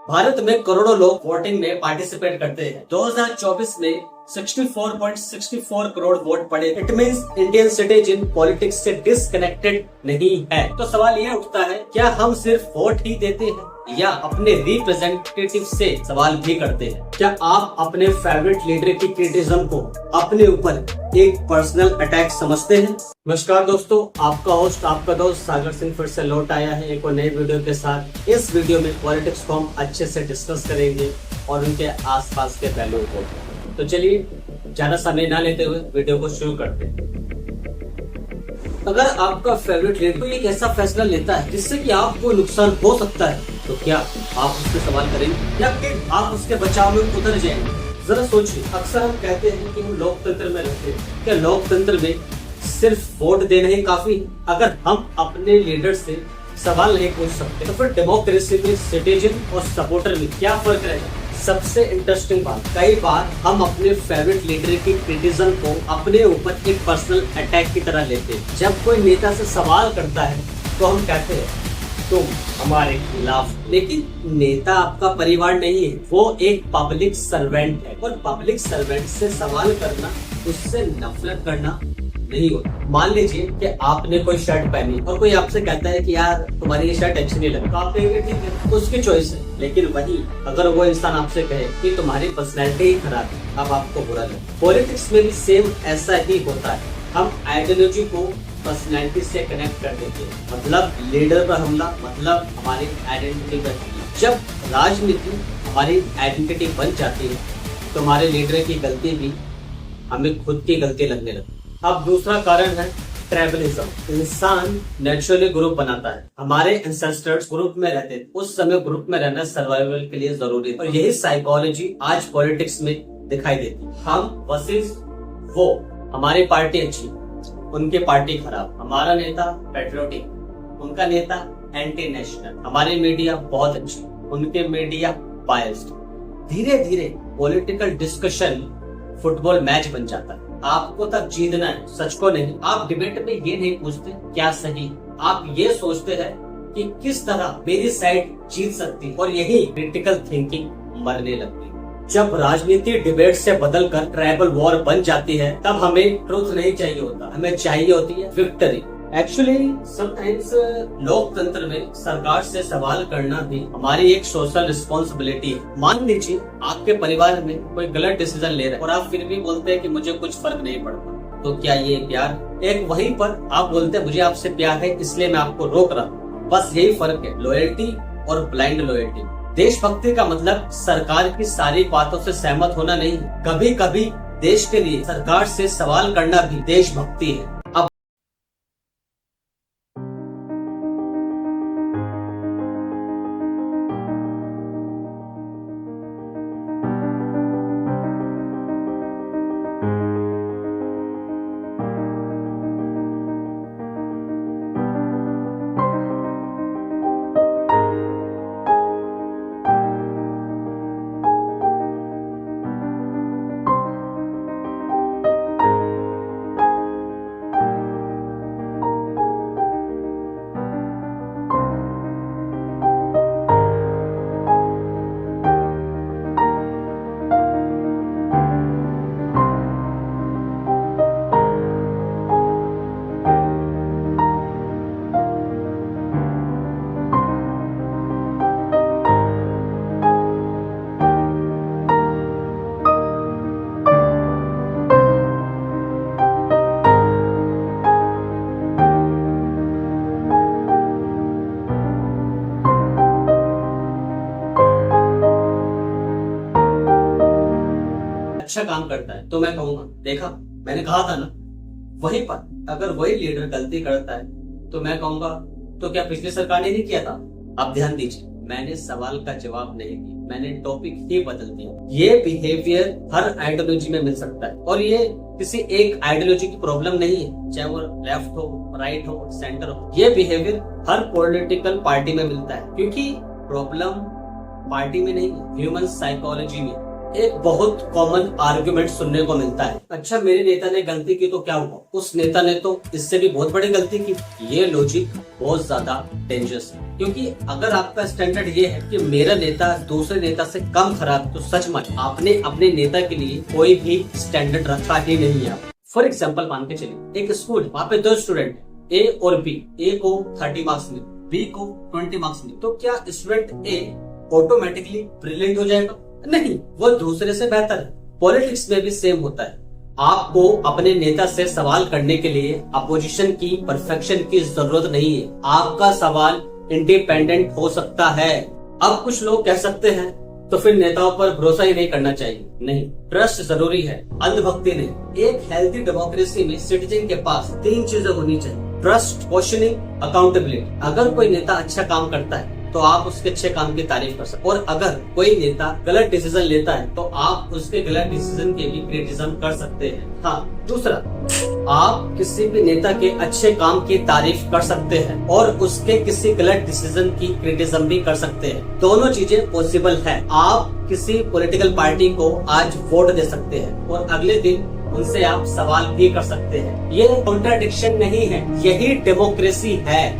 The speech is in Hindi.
भारत में करोड़ों लोग वोटिंग में पार्टिसिपेट करते हैं। 2024 में 64.64 करोड़ वोट पड़े। It means Indian citizen politics से डिस्कनेक्टेड नहीं है। तो सवाल ये उठता है, क्या हम सिर्फ वोट ही देते हैं या अपने रिप्रेजेंटेटिव से सवाल भी करते हैं? क्या आप अपने फेवरेट लीडर की क्रिटिसिज्म को अपने ऊपर एक पर्सनल अटैक समझते हैं? नमस्कार दोस्तों, आपका होस्ट आपका दोस्त सागर सिंह फिर से लौट आया है एक और नए वीडियो के साथ। इस वीडियो में पॉलिटिक्स को हम अच्छे से डिस्कस करेंगे और उनके आसपास के पहलुओं को। तो चलिए ज्यादा समय ना लेते हुए वीडियो को शुरू करते हैं। अगर आपका फेवरेट लीडर कोई एक ऐसा फैसला लेता है जिससे कि आपको नुकसान हो सकता है, तो क्या आप उससे सवाल करेंगे या फिर आप उसके बचाव में उतर जाएंगे? जरा सोचिए। अक्सर हम कहते हैं कि हम लोकतंत्र में रहते हैं। क्या लोकतंत्र में सिर्फ वोट देना ही काफी? अगर हम अपने लीडर से सवाल नहीं पूछ सकते तो फिर डेमोक्रेसी में सिटीजन और सपोर्टर में क्या फर्क रहेगा? सबसे इंटरेस्टिंग बात, कई बार हम अपने फेवरेट लीडर की क्रिटिसिज्म को अपने ऊपर एक पर्सनल अटैक की तरह लेते हैं। जब कोई नेता से सवाल करता है तो हम कहते हैं तुम हमारे खिलाफ, लेकिन नेता आपका परिवार नहीं है, वो एक पब्लिक सर्वेंट है और पब्लिक सर्वेंट से सवाल करना, उससे नफरत करना नहीं होता। मान लीजिए कि आपने कोई शर्ट पहनी और कोई आपसे कहता है कि यार तुम्हारी ये शर्ट अच्छी नहीं लगी, तो आप कहेंगे ठीक है, उसकी चॉइस है। लेकिन वही अगर वो इंसान आपसे कहे कि तुम्हारी पर्सनैलिटी ही खराब है, अब आपको बुरा लगे। पॉलिटिक्स में भी सेम ऐसा ही होता है। हम आइडियोलॉजी को पर्सनैलिटी से कनेक्ट कर देते हैं। मतलब लीडर पर हमला, मतलब हमारी आइडेंटिटी पर हमला। जब राजनीति हमारी आइडेंटिटी बन जाती है तो हमारे लीडर की गलती भी हमें खुद की गलती लगने लगती है। अब दूसरा कारण है ट्राइबलिज्म। इंसान नेचुरली ग्रुप बनाता है। हमारे एंसेस्टर्स ग्रुप में रहते थे, उस समय ग्रुप में रहना सर्वाइवल के लिए जरूरी था और यही साइकोलॉजी आज पॉलिटिक्स में दिखाई देती है। हम वर्सेस वो, हमारी पार्टी अच्छी, उनकी पार्टी खराब, हमारा नेता पेट्रियोटिक, उनका नेता एंटी नेशनल, हमारी मीडिया बहुत अच्छी, उनके मीडिया बायस्ड। धीरे धीरे पॉलिटिकल डिस्कशन फुटबॉल मैच बन जाता है। आपको तब जीतना है, सच को नहीं। आप डिबेट में ये नहीं पूछते क्या सही, आप ये सोचते हैं कि किस तरह मेरी साइड जीत सकती है और यही क्रिटिकल थिंकिंग मरने लगती है। जब राजनीति डिबेट से बदलकर ट्राइबल वॉर बन जाती है तब हमें ट्रुथ नहीं चाहिए होता, हमें चाहिए होती है विक्ट्री। एक्चुअली समटाइम्स लोकतंत्र में सरकार से सवाल करना भी हमारी एक सोशल रिस्पॉन्सिबिलिटी है। मान लीजिए आपके परिवार में कोई गलत डिसीजन ले रहा है और आप फिर भी बोलते हैं कि मुझे कुछ फर्क नहीं पड़ता, तो क्या ये प्यार? एक वहीं पर आप बोलते हैं मुझे आपसे प्यार है इसलिए मैं आपको रोक रहा हूँ। बस यही फर्क है, लॉयल्टी और ब्लाइंड लॉयल्टी। देशभक्ति का मतलब सरकार की सारी बातों से सहमत होना नहीं, कभी कभी देश के लिए सरकार से सवाल करना भी देशभक्ति है। अच्छा काम करता है तो मैं कहूंगा देखा, मैंने कहा था ना। वहीं पर अगर वही लीडर गलती करता है तो मैं कहूंगा तो क्या पिछली सरकार ने नहीं किया था? आप ध्यान दीजिए, मैंने सवाल का जवाब नहीं दिया, मैंने टॉपिक ही बदल दिया। ये बिहेवियर हर आइडियोलॉजी में मिल सकता है और ये किसी एक आइडियोलॉजी की प्रॉब्लम नहीं है, चाहे वो लेफ्ट हो, राइट हो, सेंटर हो। ये बिहेवियर हर पॉलिटिकल पार्टी में मिलता है, क्योंकि प्रॉब्लम पार्टी में नहीं, ह्यूमन साइकोलॉजी में। एक बहुत कॉमन आर्गुमेंट सुनने को मिलता है, अच्छा मेरे नेता ने गलती की तो क्या हुआ, उस नेता ने तो इससे भी बहुत बड़ी गलती की। ये लॉजिक बहुत ज्यादा डेंजरस है, क्योंकि अगर आपका स्टैंडर्ड ये है कि मेरा नेता दूसरे नेता से कम खराब, तो सच में आपने अपने नेता के लिए कोई भी स्टैंडर्ड रखा ही नहीं है। फॉर एग्जाम्पल मान के चलिए एक स्कूल, वहाँ पे 2 स्टूडेंट ए और बी, ए को 30 मार्क्स मिले, बी को 20 मार्क्स मिले, तो क्या स्टूडेंट ए ऑटोमेटिकली ब्रिलियंट हो जाएगा? नहीं, वो दूसरे से बेहतर है। पॉलिटिक्स में भी सेम होता है। आपको अपने नेता से सवाल करने के लिए अपोजिशन की परफेक्शन की जरूरत नहीं है, आपका सवाल इंडिपेंडेंट हो सकता है। अब कुछ लोग कह सकते हैं तो फिर नेताओं पर भरोसा ही नहीं करना चाहिए। नहीं, ट्रस्ट जरूरी है, अंधभक्ति नहीं। एक हेल्थी डेमोक्रेसी में सिटीजन के पास 3 चीजें होनी चाहिए: ट्रस्ट, क्वेश्चनिंग, अकाउंटेबिलिटी। अगर कोई नेता अच्छा काम करता है तो आप उसके अच्छे काम की तारीफ कर सकते, और अगर कोई नेता गलत डिसीजन लेता है तो आप उसके गलत डिसीजन के भी क्रिटिसिज्म कर सकते हैं। हाँ, दूसरा, आप किसी भी नेता के अच्छे काम की तारीफ कर सकते हैं और उसके किसी गलत डिसीजन की क्रिटिसिज्म भी कर सकते हैं। दोनों चीजें पॉसिबल है। आप किसी पॉलिटिकल पार्टी को आज वोट दे सकते हैं और अगले दिन उनसे आप सवाल भी कर सकते हैं। ये कॉन्ट्राडिक्शन नहीं है, यही डेमोक्रेसी है।